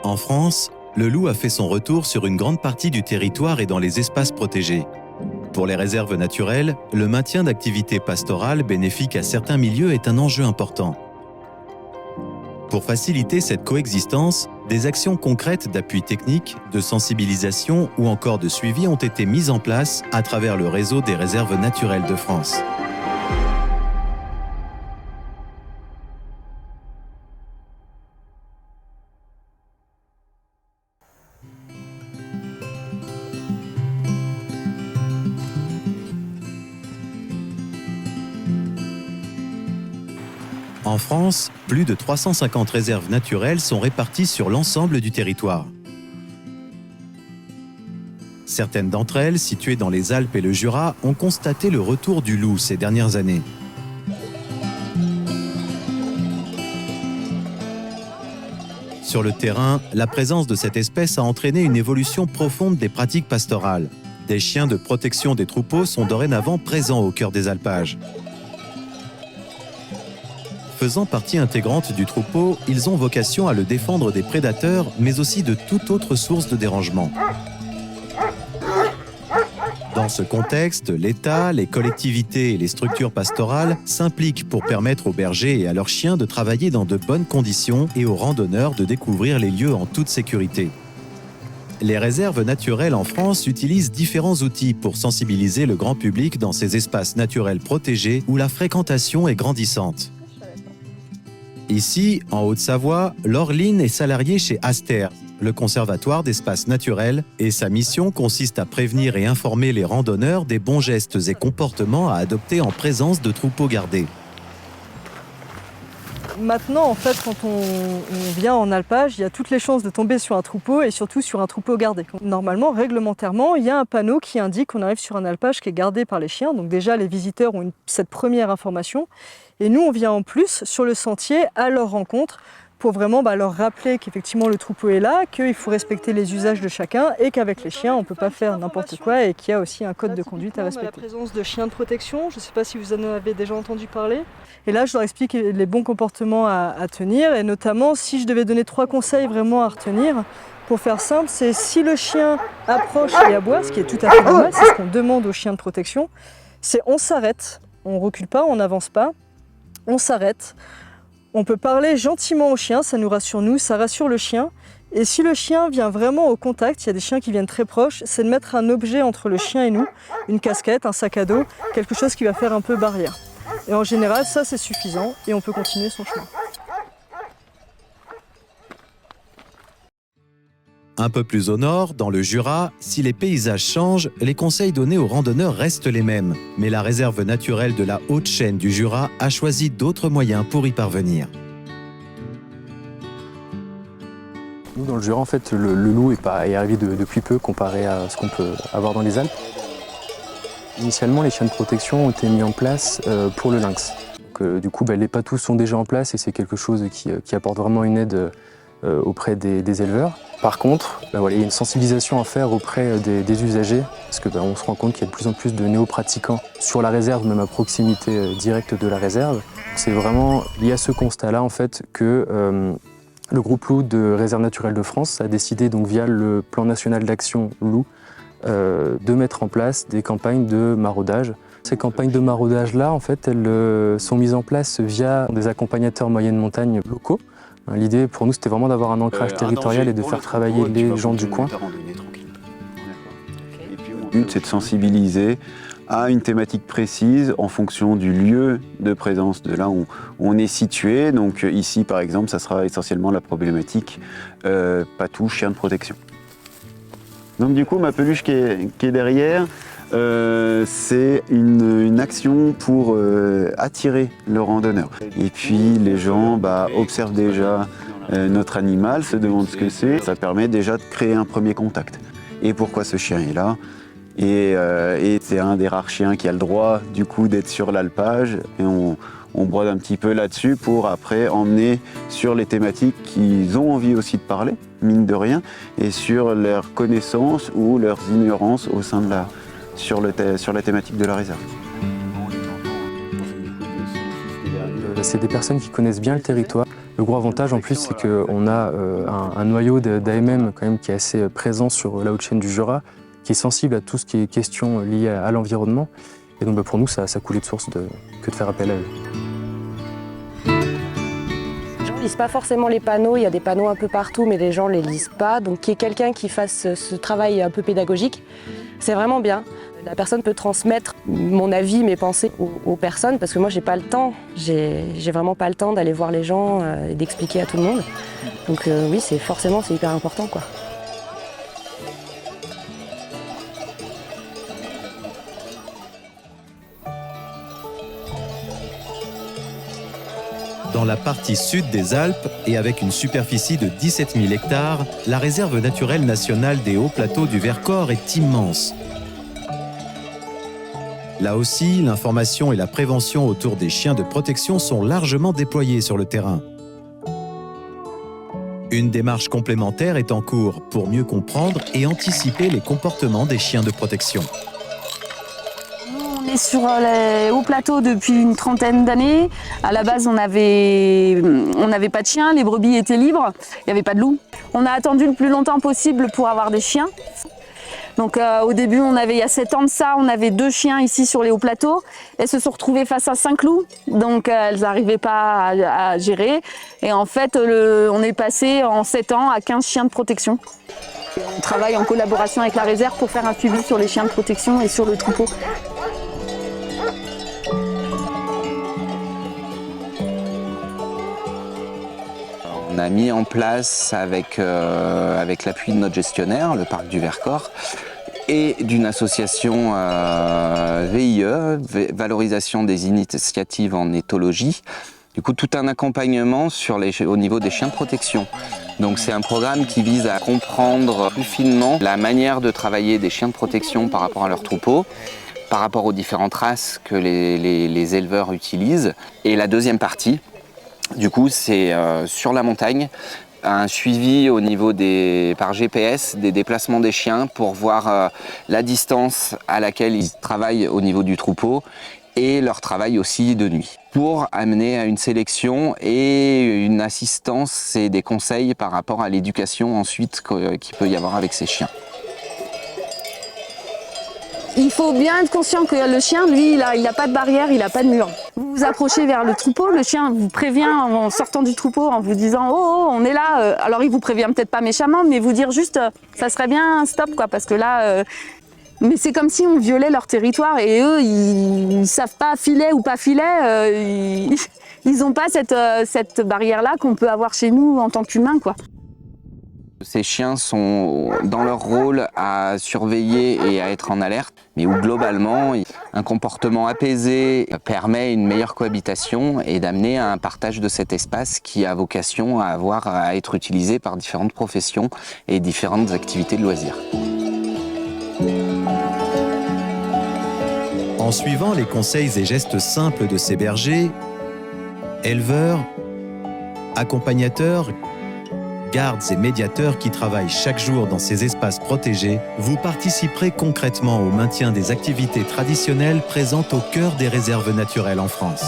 En France, le loup a fait son retour sur une grande partie du territoire et dans les espaces protégés. Pour les réserves naturelles, le maintien d'activités pastorales bénéfiques à certains milieux est un enjeu important. Pour faciliter cette coexistence, des actions concrètes d'appui technique, de sensibilisation ou encore de suivi ont été mises en place à travers le réseau des réserves naturelles de France. En France, plus de 350 réserves naturelles sont réparties sur l'ensemble du territoire. Certaines d'entre elles, situées dans les Alpes et le Jura, ont constaté le retour du loup ces dernières années. Sur le terrain, la présence de cette espèce a entraîné une évolution profonde des pratiques pastorales. Des chiens de protection des troupeaux sont dorénavant présents au cœur des alpages. Faisant partie intégrante du troupeau, ils ont vocation à le défendre des prédateurs, mais aussi de toute autre source de dérangement. Dans ce contexte, l'État, les collectivités et les structures pastorales s'impliquent pour permettre aux bergers et à leurs chiens de travailler dans de bonnes conditions et aux randonneurs de découvrir les lieux en toute sécurité. Les réserves naturelles en France utilisent différents outils pour sensibiliser le grand public dans ces espaces naturels protégés où la fréquentation est grandissante. Ici, en Haute-Savoie, Laureline est salariée chez Aster, le conservatoire d'espaces naturels, et sa mission consiste à prévenir et informer les randonneurs des bons gestes et comportements à adopter en présence de troupeaux gardés. Maintenant, en fait, quand on vient en alpage, il y a toutes les chances de tomber sur un troupeau et surtout sur un troupeau gardé. Normalement, réglementairement, il y a un panneau qui indique qu'on arrive sur un alpage qui est gardé par les chiens. Donc déjà, les visiteurs ont cette première information. Et nous, on vient en plus sur le sentier à leur rencontre pour vraiment leur rappeler qu'effectivement le troupeau est là, qu'il faut respecter les usages de chacun et qu'avec les chiens, on ne peut pas faire n'importe quoi et qu'il y a aussi un code de conduite à respecter. La présence de chiens de protection, je ne sais pas si vous en avez déjà entendu parler. Et là, je leur explique les bons comportements à tenir et notamment, si je devais donner 3 conseils vraiment à retenir, pour faire simple, c'est si le chien approche et aboie, ce qui est tout à fait normal, c'est ce qu'on demande aux chiens de protection, c'est on s'arrête, on ne recule pas, on n'avance pas, on s'arrête. On peut parler gentiment au chien, ça nous rassure nous, ça rassure le chien. Et si le chien vient vraiment au contact, il y a des chiens qui viennent très proches, c'est de mettre un objet entre le chien et nous, une casquette, un sac à dos, quelque chose qui va faire un peu barrière. Et en général, ça c'est suffisant et on peut continuer son chemin. Un peu plus au nord, dans le Jura, si les paysages changent, les conseils donnés aux randonneurs restent les mêmes. Mais la réserve naturelle de la haute chaîne du Jura a choisi d'autres moyens pour y parvenir. Nous, dans le Jura, en fait, le loup est arrivé depuis peu comparé à ce qu'on peut avoir dans les Alpes. Initialement, les chiens de protection ont été mis en place pour le lynx. Donc, du coup, les patous sont déjà en place et c'est quelque chose qui apporte vraiment une aide auprès des éleveurs. Par contre, il y a une sensibilisation à faire auprès des usagers, parce que on se rend compte qu'il y a de plus en plus de néo-pratiquants sur la réserve, même à proximité directe de la réserve. C'est vraiment lié à ce constat-là en fait que le groupe loup de Réserve naturelle de France a décidé, donc via le plan national d'action loup, de mettre en place des campagnes de maraudage. Ces campagnes de maraudage-là, en fait, elles sont mises en place via des accompagnateurs moyenne montagne locaux. L'idée pour nous, c'était vraiment d'avoir un ancrage territorial et de faire travailler les gens du coin. Le but, c'est de sensibiliser à une thématique précise en fonction du lieu de présence, de là où on est situé. Donc ici, par exemple, ça sera essentiellement la problématique patou, chien de protection. Donc du coup, ma peluche qui est derrière, c'est une action pour attirer le randonneur. Et puis les gens observent déjà notre animal, se demandent ce que c'est. Ça permet déjà de créer un premier contact. Et pourquoi ce chien est là? Et c'est un des rares chiens qui a le droit du coup d'être sur l'alpage. Et on brode un petit peu là-dessus pour après emmener sur les thématiques qu'ils ont envie aussi de parler, mine de rien, et sur leurs connaissances ou leurs ignorances au sein de sur la thématique de la réserve. C'est des personnes qui connaissent bien le territoire. Le gros avantage en plus, c'est qu'on a un noyau d'AMM quand même qui est assez présent sur la haute chaîne du Jura, qui est sensible à tout ce qui est question liée à l'environnement. Et donc pour nous, ça coulait de source que de faire appel à eux. Les gens ne lisent pas forcément les panneaux, il y a des panneaux un peu partout, mais les gens ne les lisent pas. Donc qu'il y ait quelqu'un qui fasse ce travail un peu pédagogique, c'est vraiment bien. La personne peut transmettre mon avis, mes pensées aux personnes, parce que moi, j'ai pas le temps. J'ai vraiment pas le temps d'aller voir les gens et d'expliquer à tout le monde. Donc oui, c'est hyper important, quoi. Dans la partie sud des Alpes et avec une superficie de 17 000 hectares, la réserve naturelle nationale des hauts plateaux du Vercors est immense. Là aussi, l'information et la prévention autour des chiens de protection sont largement déployées sur le terrain. Une démarche complémentaire est en cours pour mieux comprendre et anticiper les comportements des chiens de protection. On est sur les hauts plateaux depuis une trentaine d'années. À la base, on n'avait pas de chiens, les brebis étaient libres, il n'y avait pas de loups. On a attendu le plus longtemps possible pour avoir des chiens. Donc au début, il y a 7 ans de ça, on avait 2 chiens ici sur les hauts plateaux. Elles se sont retrouvées face à 5 loups, donc elles n'arrivaient pas à gérer. Et en fait, on est passé en 7 ans à 15 chiens de protection. On travaille en collaboration avec la réserve pour faire un suivi sur les chiens de protection et sur le troupeau. On a mis en place avec l'appui de notre gestionnaire, le parc du Vercors, et d'une association VIE, Valorisation des initiatives en éthologie, du coup tout un accompagnement au niveau des chiens de protection. Donc c'est un programme qui vise à comprendre plus finement la manière de travailler des chiens de protection par rapport à leur troupeau, par rapport aux différentes races que les éleveurs utilisent. Et la deuxième partie, du coup, c'est sur la montagne, un suivi au niveau par GPS des déplacements des chiens pour voir la distance à laquelle ils travaillent au niveau du troupeau et leur travail aussi de nuit, pour amener à une sélection et une assistance et des conseils par rapport à l'éducation ensuite qu'il peut y avoir avec ces chiens. Il faut bien être conscient que le chien, lui, il n'a pas de barrière, il n'a pas de mur. Vous vous approchez vers le troupeau, le chien vous prévient en sortant du troupeau, en vous disant « Oh, on est là ». Alors il vous prévient peut-être pas méchamment, mais vous dire juste « ça serait bien, stop », quoi, parce que là… Mais c'est comme si on violait leur territoire et eux, ils savent pas filet ou pas filet, ils n'ont pas cette barrière-là qu'on peut avoir chez nous en tant qu'humains, quoi. Ces chiens sont dans leur rôle à surveiller et à être en alerte, mais où globalement, un comportement apaisé permet une meilleure cohabitation et d'amener à un partage de cet espace qui a vocation à être utilisé par différentes professions et différentes activités de loisirs. En suivant les conseils et gestes simples de ces bergers, éleveurs, accompagnateurs, gardes et médiateurs qui travaillent chaque jour dans ces espaces protégés, vous participerez concrètement au maintien des activités traditionnelles présentes au cœur des réserves naturelles en France.